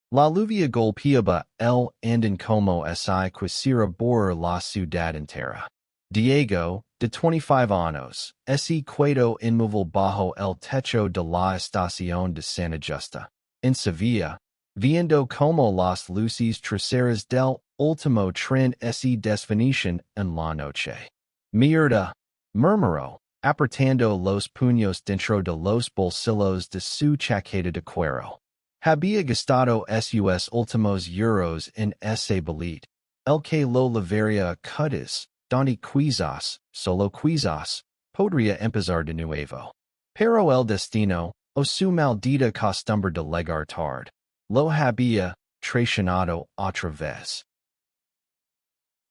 La lluvia golpeaba el andén como si quisiera borrar la ciudad entera. Diego, de 25 años, ese quedó inmóvil bajo el techo de la estación de Santa Justa, en Sevilla, viendo como las luces traseras del último tren se desvanecían en la noche. Mierda, murmuró, apretando los puños dentro de los bolsillos de su chaqueta de cuero. Había gastado sus últimos euros en ese bolet, el que lo llevaría a cutas, donde quizás, solo quizás, podría empezar de nuevo. Pero el destino, o su maldita costumbre de llegar tarde, lo había traicionado otra vez.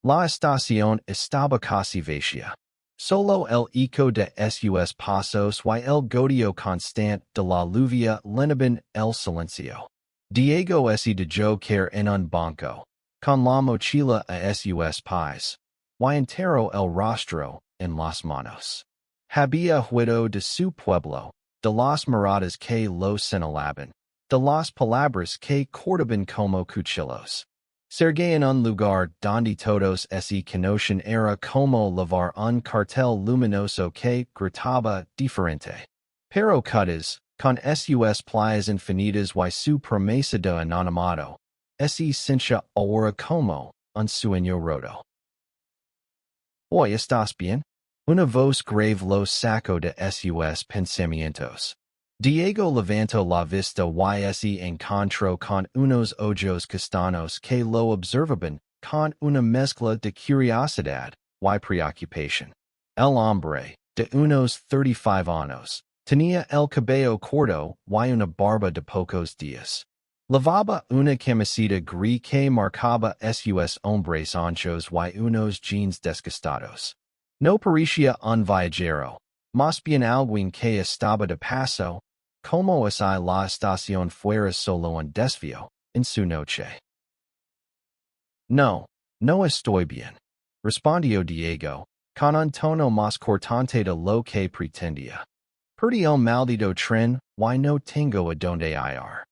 La estación estaba casi vacía. Solo el eco de sus pasos y el goteo constante de la lluvia llenaban el silencio. Diego se dejó caer en un banco, con la mochila a sus pies, y enterró el rostro en las manos. Había huido de su pueblo, de las miradas que lo señalaban, de las palabras que cortaban como cuchillos. Sergei en un lugar donde todos se conocen era como llevar un cartel luminoso que gritaba diferente. Pero cutas, con sus playas infinitas y su promesa de anonimato, se sintió ahora como un sueño roto. ¿Hoy estás bien? Una voz grave lo sacó de sus pensamientos. Diego levantó la vista y se encontró con unos ojos castaños que lo observaban con una mezcla de curiosidad y preocupación. El hombre, de unos 35 años, tenía el cabello corto y una barba de pocos días. Lavaba una camiseta gris que marcaba sus hombres anchos y unos jeans desgastados. No parecía un viajero, más bien alguien que estaba de paso, como si la estación fuera solo un desvío en su noche. No, no estoy bien, respondió Diego, con un tono más cortante de lo que pretendía. Perdí el maldito tren y no tengo a donde ir.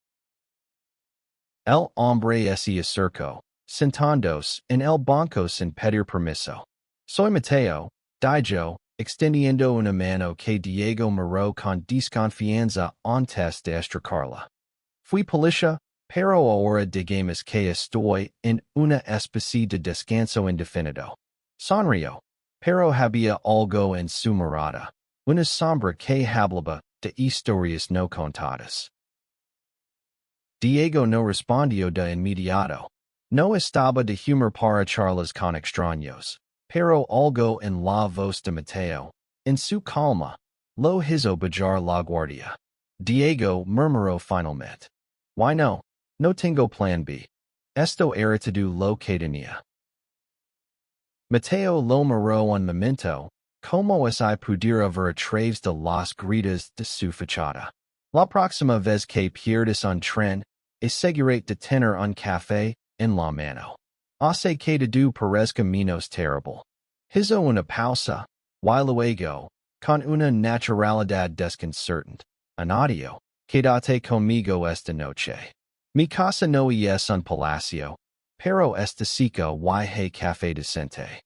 El hombre se acercó, sentándose en el banco sin pedir permiso. Soy Mateo, dijo, extendiendo una mano que Diego miró con desconfianza antes de estracharla. Fui policía, pero ahora digamos que estoy en una especie de descanso indefinido. Sonrió, pero había algo en su mirada, una sombra que hablaba de historias no contadas. Diego no respondió de inmediato. No estaba de humor para charlas con extraños, pero algo en la voz de Mateo, en su calma, lo hizo bajar la guardia. Diego murmuró finalmente. Why no? No tengo plan B. Esto era todo lo que tenía. Mateo lo miró un momento, como si pudiera ver a través de las gritas de su fachada. La próxima vez que pierdas un tren, asegúrate de tener un café en la mano. Hace que todo parezca menos terrible. Hizo una pausa, y luego, con una naturalidad desconcertante, añadió, quédate conmigo esta noche. Mi casa no es un palacio, pero esta seca y hay café decente.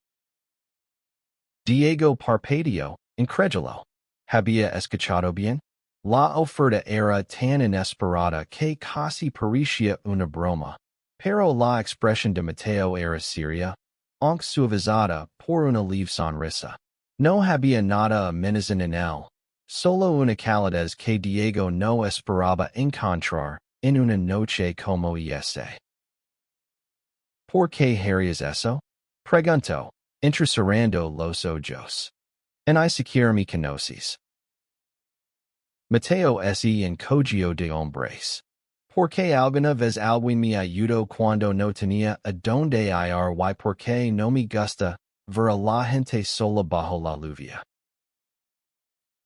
Diego parpadeó, incrédulo. ¿Había escuchado bien? La oferta era tan inesperada que casi parecía una broma, pero la expresión de Mateo era seria, aunque suavizada por una leve sonrisa. No había nada amenazante en él, solo una calidez que Diego no esperaba encontrar en una noche como esa. ¿Por qué harías eso? Preguntó, entrecerrando los ojos. Ni siquiera me conoces. Mateo se encogió de hombres. Porque alguna vez alguien me ayudó cuando no tenía a donde ir y porque no me gusta ver a la gente sola bajo la lluvia.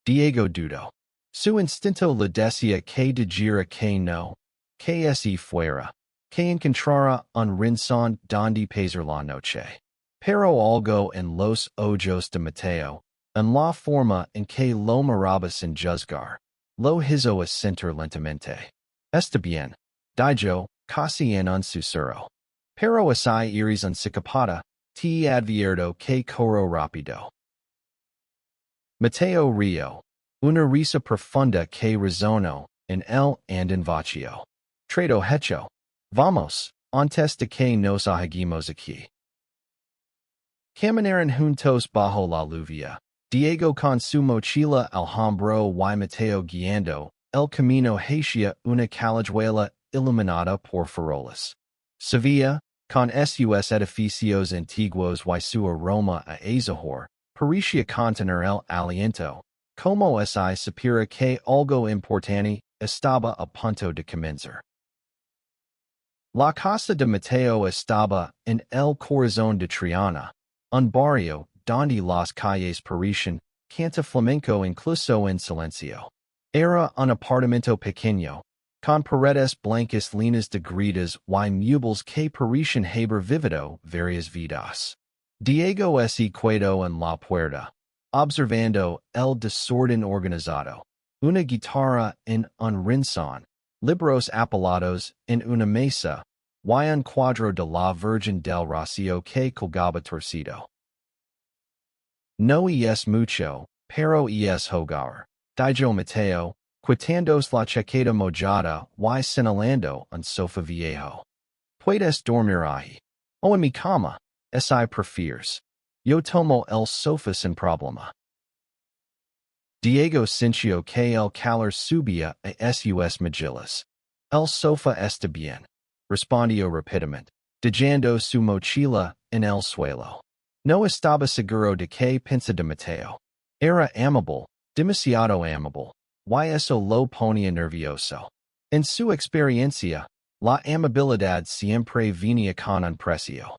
Diego dudó. Su instinto le decía que dijera que no, que si fuera, que encontrara un rincón donde pasar la noche. Pero algo en los ojos de Mateo, en la forma en que lo miraba sin juzgar, lo hizo asentir lentamente. Está bien, dijo, casi en un susurro. Pero así iris unsicapata, te advierto que corro rápido. Mateo Rio. Una risa profunda que resonó en él and en vacío. Trato hecho. Vamos, antes de que nos ahogemos aquí. Caminaron juntos bajo la lluvia. Diego con su mochila al hombro y Mateo guiando el camino hacia una callejuela iluminada por farolas. Sevilla, con sus edificios antiguos y su aroma a azahar, parecía contener el aliento, como si supiera que algo importante estaba a punto de comenzar. La casa de Mateo estaba en el corazón de Triana, un barrio donde las calles parecían canta flamenco incluso en silencio. Era un apartamento pequeño, con paredes blancas líneas de gritas y muebles que parecían haber vivido varias vidas. Diego se quedó en la puerta, observando el desorden organizado, una guitarra en un rincón, libros apilados en una mesa, y un cuadro de la Virgen del Rocío que colgaba torcido. No es mucho, pero es hogar. Dijo Mateo, quitándose la chaqueta mojada y señalando un sofá viejo. Puedes dormir ahí. O en mi cama, si prefieres. Yo tomo el sofá sin problema. Diego sintió que el calor subía a sus mejillas. El sofá está bien, respondió rápidamente, dejando su mochila en el suelo. No estaba seguro de qué pensaba de Mateo. Era amable, demasiado amable, y eso lo ponía nervioso. En su experiencia, la amabilidad siempre venía con un precio.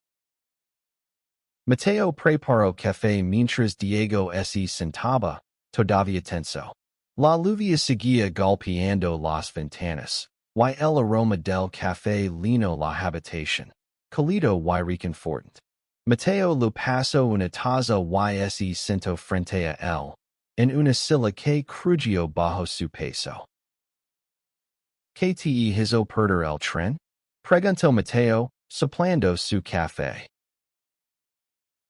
Mateo preparó café mientras Diego se sentaba, todavía tenso. La lluvia seguía golpeando las ventanas, y el aroma del café llenó la habitación, cálido y reconfortante. Mateo le pasó una taza y se sentó frente a él, en una silla que crujió bajo su peso. ¿Qué te hizo perder el tren? Preguntó Mateo, soplando su café.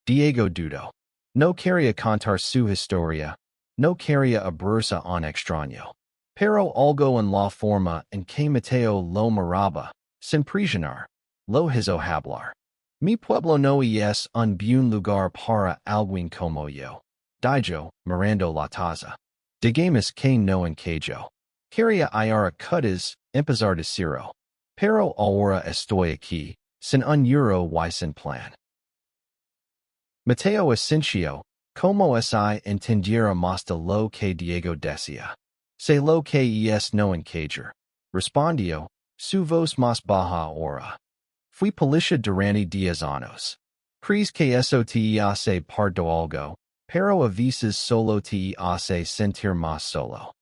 Diego dudó. No quería contar su historia, no quería abrirse a un extraño. Pero algo en la forma en que Mateo lo miraba, sin presionar, lo hizo hablar. Mi pueblo no es un buen lugar para alguien como yo, dijo, mirando la taza. Digamos que no encajo. Quería ir a cutas, empezar de cero. Pero ahora estoy aquí, sin un euro y sin plan. Mateo asintió, como si entendiera más de lo que Diego decía. Sé lo que es no encajar, respondió, su voz más baja ahora. Fui policía durante 10 años. Crees que eso te hace pardo algo, pero a veces solo te hace sentir más solo.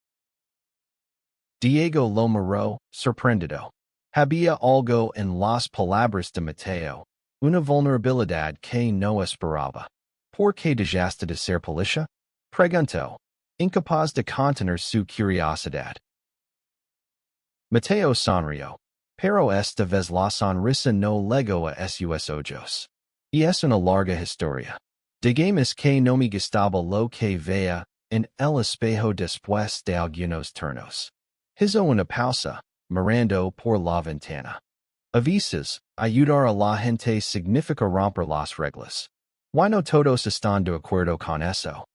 Diego lo miró, sorprendido. Había algo en las palabras de Mateo, una vulnerabilidad que no esperaba. ¿Por qué dejaste de ser policía? Preguntó, incapaz de contener su curiosidad. Mateo sonrió, pero esta vez la sonrisa no llegó a sus ojos. Y es una larga historia. Digamos que no me gustaba lo que veía en el espejo después de algunos turnos. Hizo una pausa, mirando por la ventana. A veces, ayudar a la gente significa romper las reglas. ¿Why no todos están de acuerdo con eso?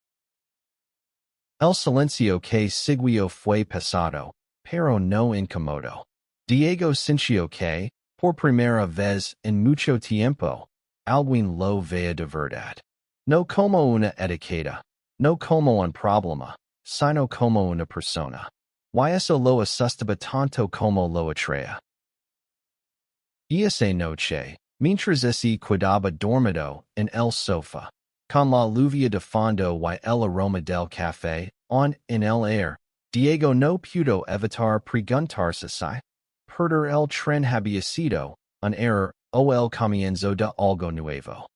El silencio que siguió fue pesado, pero no incómodo. Diego sintió que, por primera vez en mucho tiempo, alguien lo veía de verdad. No como una etiqueta, no como un problema, sino como una persona. Y eso lo asustaba tanto como lo atraía. Esa noche, mientras se quedaba dormido en el sofá, con la lluvia de fondo y el aroma del café en el aire, Diego no pudo evitar preguntarse si perder el tren había sido un error o el comienzo de algo nuevo.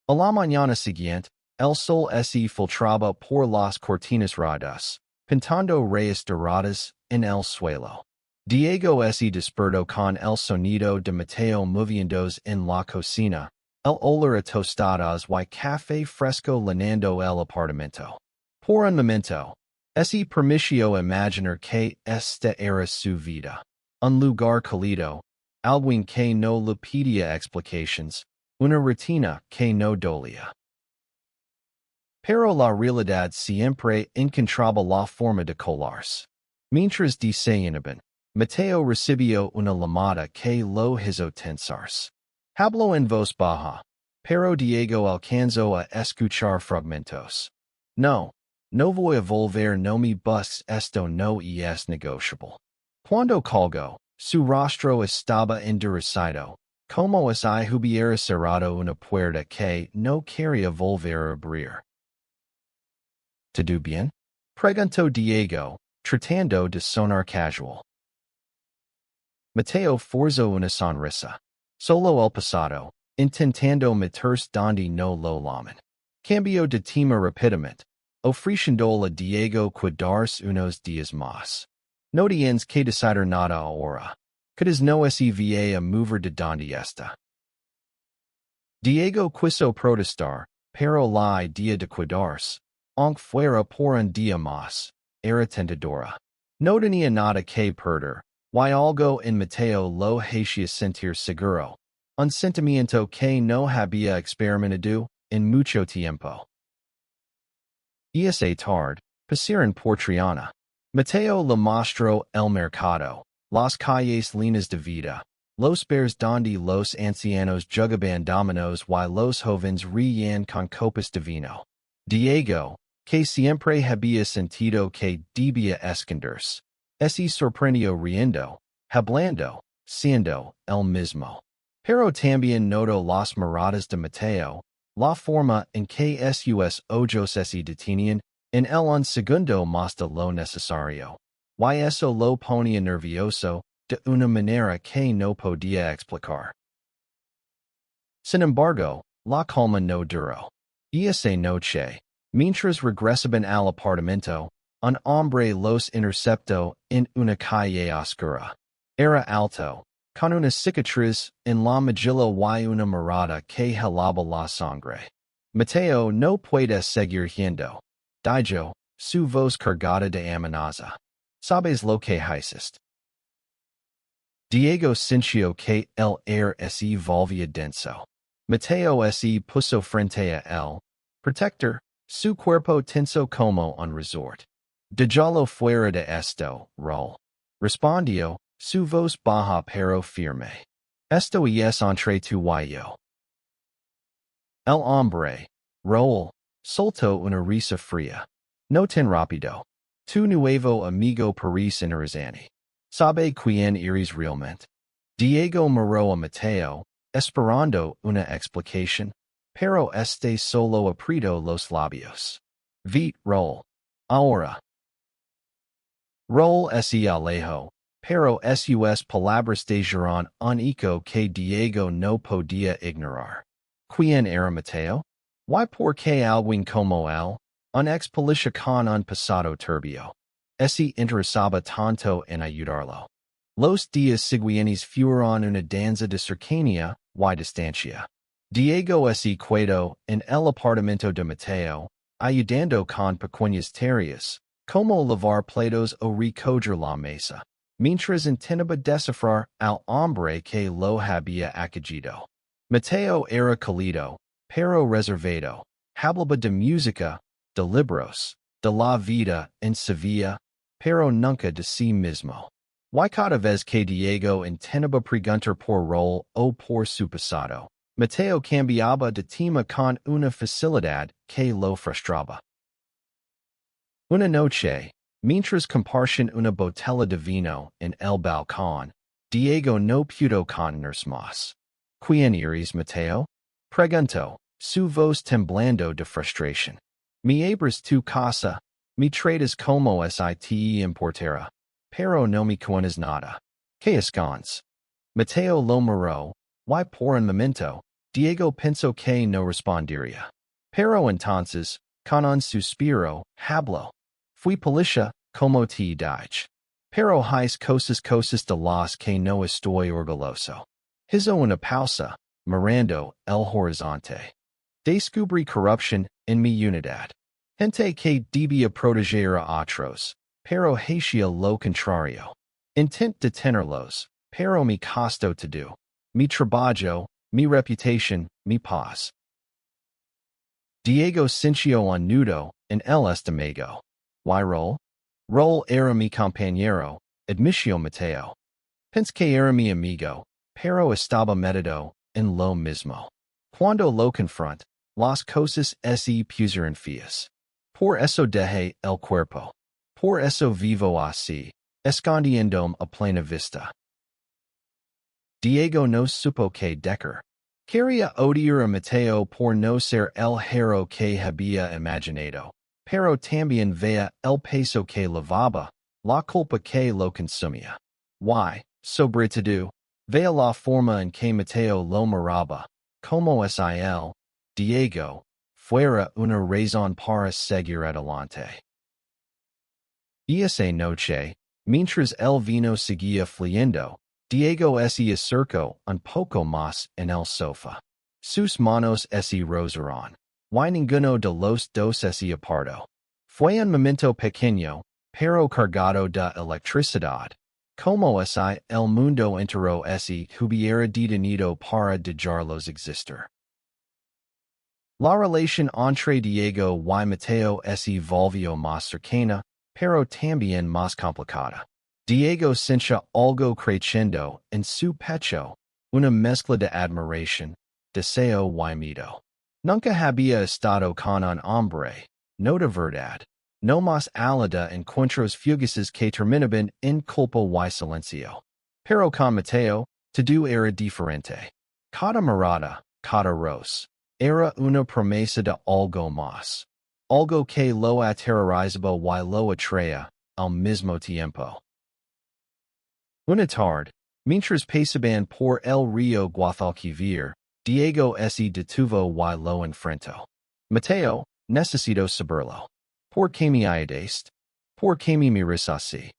A la mañana siguiente, el sol se filtraba por las cortinas rojas, pintando rayas doradas en el suelo. Diego se despertó con el sonido de Mateo moviéndose en la cocina, el olor a tostadas y café fresco llenando el apartamento. Por un momento, se permitió imaginar que esta era su vida. Un lugar cálido, algo que no le pedía explicaciones, una rutina que no dolía. Pero la realidad siempre encontraba la forma de colarse. Mientras deseaban, Mateo recibió una llamada que lo hizo tensarse. Habló en voz baja, pero Diego alcanzó a escuchar fragmentos. No voy a volver, no me busques, esto no es negociable. Cuando colgó, su rostro estaba endurecida, como si hubiera cerrado una puerta que no quería volver a abrir. ¿Todo bien? Preguntó Diego, tratando de sonar casual. Mateo forzó una sonrisa. Solo el pasado, intentando meterse donde no lo llaman. Cambió de tema rápidamente, ofreciendo a Diego quedarse unos días más. No tienes que decidir nada ahora. Quizás no se va a mover de donde está. Diego quiso protestar, pero la idea de quedarse, aunque fuera por un día más, era tentadora. No tenía nada que perder, y algo en Mateo lo hacía sentir seguro, un sentimiento que no había experimentado en mucho tiempo. Esa tarde, pasaron por Triana. Mateo le mostró el mercado, las calles llenas de vida, los bares donde los ancianos jugaban dominos y los jóvenes reían con copas de vino. Diego, que siempre había sentido que debía esconderse, se sorprendió riendo, hablando, siendo el mismo. Pero también notó las miradas de Mateo, la forma en que sus ojos se detenían en él un segundo más de lo necesario, y eso lo ponía nervioso de una manera que no podía explicar. Sin embargo, la calma no duró. Esa noche, mientras regresaban al apartamento, un hombre los interceptó en una calle oscura. Era alto, con una cicatriz en la mejilla y una mirada que helaba la sangre. Mateo no puede seguir yendo. Dijo, su voz cargada de amenaza. ¿Sabes lo que hiciste? Diego sintió que el aire se volvía denso. Mateo se puso frente a él. Protector, su cuerpo tenso como un resort. Déjalo fuera de esto, Raúl. Respondió, su voz baja pero firme. Esto es entre tú y yo. El hombre, Raúl, soltó una risa fría. No tan rápido. Tu nuevo amigo París interesante. ¿Sabe quién eres realmente? Diego miró a Mateo, esperando una explicación, pero este solo apretó los labios. Vite, Raúl. Ahora. Raúl se alejó, pero sus palabras dejaron un eco que Diego no podía ignorar. ¿Quién era Mateo? ¿Y por qué alguien como él? Un ex policía con un pasado turbio. Se interesaba tanto en ayudarlo. Los días siguientes fueron una danza de cercanía y distancia. Diego se quedó en el apartamento de Mateo, ayudando con pequeñas tareas, como lavar platos o recoger la mesa, mientras intentaba descifrar al hombre que lo había acogido. Mateo era cálido, pero reservado. Hablaba de música, de libros, de la vida en Sevilla, pero nunca de sí mismo. Y cada vez que Diego intentaba preguntar por Raúl o por su pasado, Mateo cambiaba de tema con una facilidad que lo frustraba. Una noche, mientras compartían una botella de vino en el balcón, Diego no pudo contenerse más. ¿Quién eres, Mateo? Preguntó, su voz temblando de frustración. Me abres tu casa, me tratas como si te importara, pero no me cuentas nada. ¿Qué escondes? Mateo lo miró, y por un momento, Diego pensó que no respondería. Pero entonces, con un suspiro, habló. Fui policía, como te dije. pero hais cosas de las que no estoy orgulloso. Hizo una pausa, mirando el horizonte. Descubrí corrupción en mi unidad. Gente que debía proteger a otros, pero hacía lo contrario. Intent detenerlos, pero mi costo todo. Mi trabajo, mi reputación, mi paz. Diego sintió un nudo en el estómago. ¿Why rol? Rol era mi compañero, admitió Mateo. Pensé que era mi amigo, pero estaba metido en lo mismo. Cuando lo confront, las cosas se pusieron feas. Por eso dejé el cuerpo. Por eso vivo así, escondiéndome a plena vista. Diego no supo que decir. Quería odiar a Mateo por no ser el héroe que había imaginado, pero también veía el peso que lavaba, la culpa que lo consumía. Why, sobre todo, veía la forma en que Mateo lo miraba, como es él, Diego, fuera una razón para seguir adelante. Y esa noche, mientras el vino seguía fluyendo, Diego se acercó un poco más en el sofá. Sus manos se rozaron. Y ninguno de los dos se apartó. Fue un momento pequeño, pero cargado de electricidad. Como si el mundo entero se hubiera detenido para dejarlos existir. La relación entre Diego y Mateo se volvió más cercana, pero también más complicada. Diego sentía algo creciendo en su pecho, una mezcla de admiración, deseo y miedo. Nunca había estado con un hombre, no de verdad, no más allá de encuentros fugaces que terminaban en culpa y silencio. Pero con Mateo, todo era diferente. Cada mirada, cada roce, era una promesa de algo más. Algo que lo aterrorizaba y lo atraía, al mismo tiempo. Una tarde, mientras pasaban por el río Guadalquivir, Diego se detuvo y lo enfrentó. Mateo, necesito saberlo. ¿Por qué me ayudaste? ¿Por qué me miras así?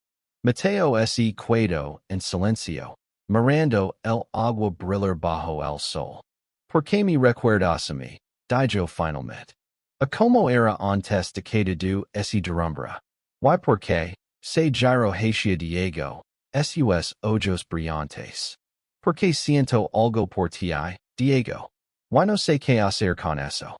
Mateo se quedó en silencio, mirando el agua brillar bajo el sol. ¿Por qué me recuerdas a mí? Dijo finalmente. A como era antes de que todo ese derrumbe. ¿Y por qué? Se giro hacia Diego. Sus ojos brillantes. ¿Por qué siento algo por ti, Diego? ¿Why no sé qué hacer con eso?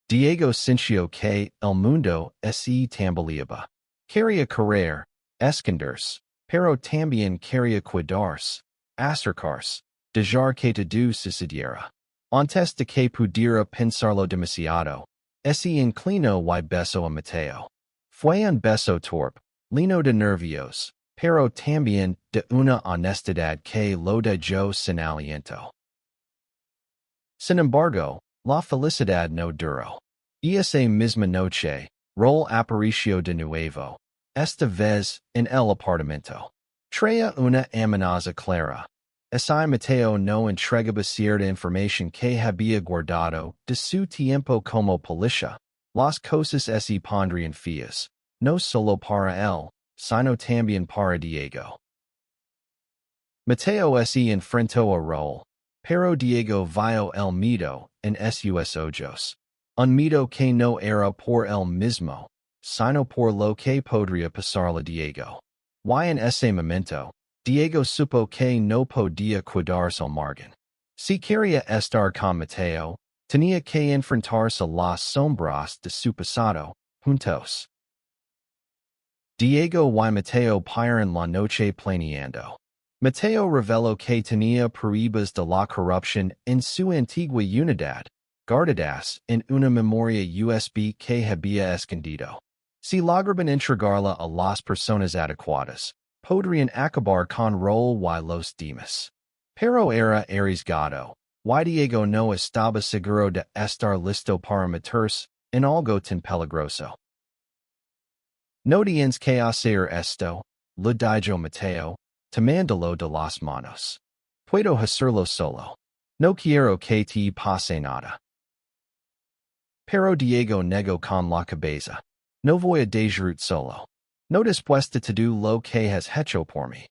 Diego sintió que el mundo se tambaleaba. Quería correr, esconderse, pero también quería cuidarse, acercarse, dejar que todo sucediera. Antes de que pudiera pensarlo demasiado, se inclinó y besó a Mateo. Fue un beso torpe, lleno de nervios, pero también de una honestidad que lo dejó sin aliento. Sin embargo, la felicidad no duró. Esa misma noche, Rol apareció de nuevo, esta vez en el apartamento. Traía una amenaza clara. Ese Mateo no entregaba cierta información que había guardado de su tiempo como policía. Las cosas se pondrían feas, no solo para él, sino también para Diego. Mateo se enfrentó a Rol, pero Diego vio el miedo en sus ojos. Un miedo que no era por él mismo, sino por lo que podría pasarle a Diego. Y en ese momento, Diego supo que no podía cuidarse al margen. Si quería estar con Mateo, tenía que enfrentarse a las sombras de su pasado, juntos. Diego y Mateo pasaron la noche planeando. Mateo reveló que tenía pruebas de la corrupción en su antigua unidad, guardadas en una memoria USB que había escondido. Si lograban entregarla a las personas adecuadas, podrían acabar con Rol y los demás. Pero era arriesgado, y Diego no estaba seguro de estar listo para meterse en algo tan peligroso. No tienes que hacer esto, le dijo Mateo, tomándolo de las manos. Puedo hacerlo solo. No quiero que te pase nada. Pero Diego negó con la cabeza. No voy a dejarlo solo. No dispuesta to do lo que has hecho por mí.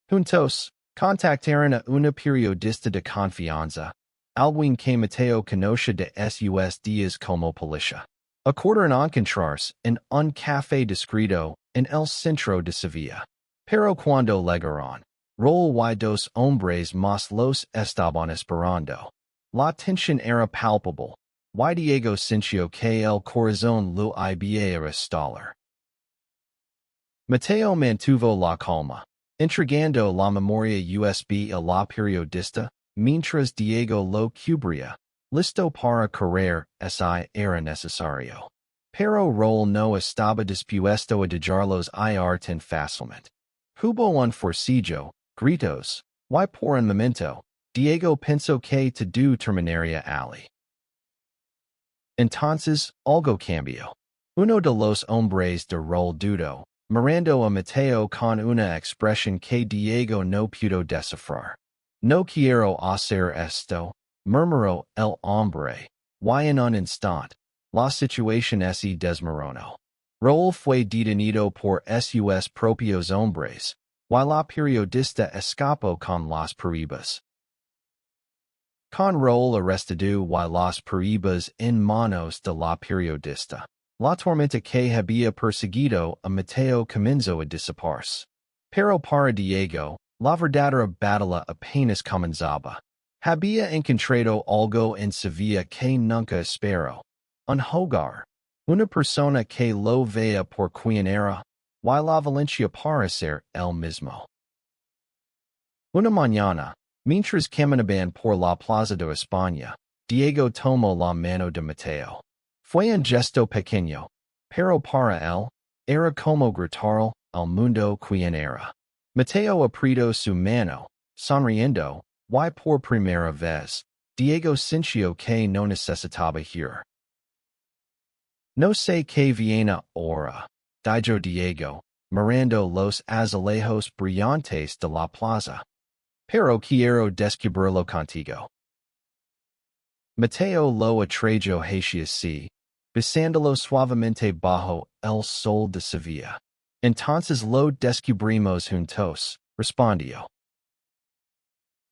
Juntos, contactaron a una periodista de confianza, alguien que Mateo conoce de sus días como policía. Acordaron encontrarse en un café discreto en el centro de Sevilla. Pero cuando llegaron, rol y dos hombres más los estaban esperando. La tensión era palpable, y Diego sintió que el corazón lo iba a estallar. Mateo mantuvo la calma, entregando la memoria USB a la periodista, mientras Diego lo cubría, listo para correr si era necesario. Pero Rol no estaba dispuesto a dejarlos ir tan fácilmente. Hubo un forcillo, gritos, y por un momento, Diego pensó que todo terminaría allí. Entonces, algo cambió. Uno de los hombres de Rol dudó, mirando a Mateo con una expresión que Diego no pudo descifrar. No quiero hacer esto, murmuró el hombre, y en un instante, la situación se desmoronó. Rol fue detenido por sus propios hombres, y la periodista escapó con las pruebas. Con Rol arrestado y las pruebas en manos de la periodista, la tormenta que había perseguido a Mateo comenzó a dissiparse. Pero para Diego, la verdadera batalla apenas comenzaba. Había encontrado algo en Sevilla que nunca esperó. Un hogar. Una persona que lo veía por quien era, y la Valencia para ser el mismo. Una mañana, mientras caminaban por la plaza de España, Diego tomó la mano de Mateo. Fue un gesto pequeño, pero para él, era como gritar al mundo quien era. Mateo apretó su mano, sonriendo, y por primera vez, Diego sintió que no necesitaba huir. No sé qué viene ahora, dijo Diego, mirando los azulejos brillantes de la plaza. Pero quiero descubrirlo contigo. Mateo lo atrajo hacia sí, besándolo suavemente bajo el sol de Sevilla. Entonces lo descubrimos juntos, respondió.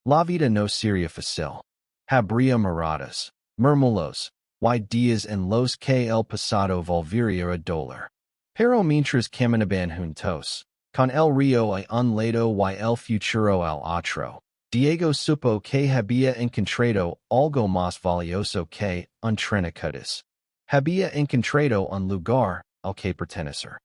La vida no sería fácil. Habría miradas, murmullos, y días en los que el pasado volvería a doler. Pero mientras caminaban juntos, con el río a un lado y el futuro al otro, Diego supo que había encontrado algo más valioso que un trenacutis. Había encontrado un lugar al que pertenecer.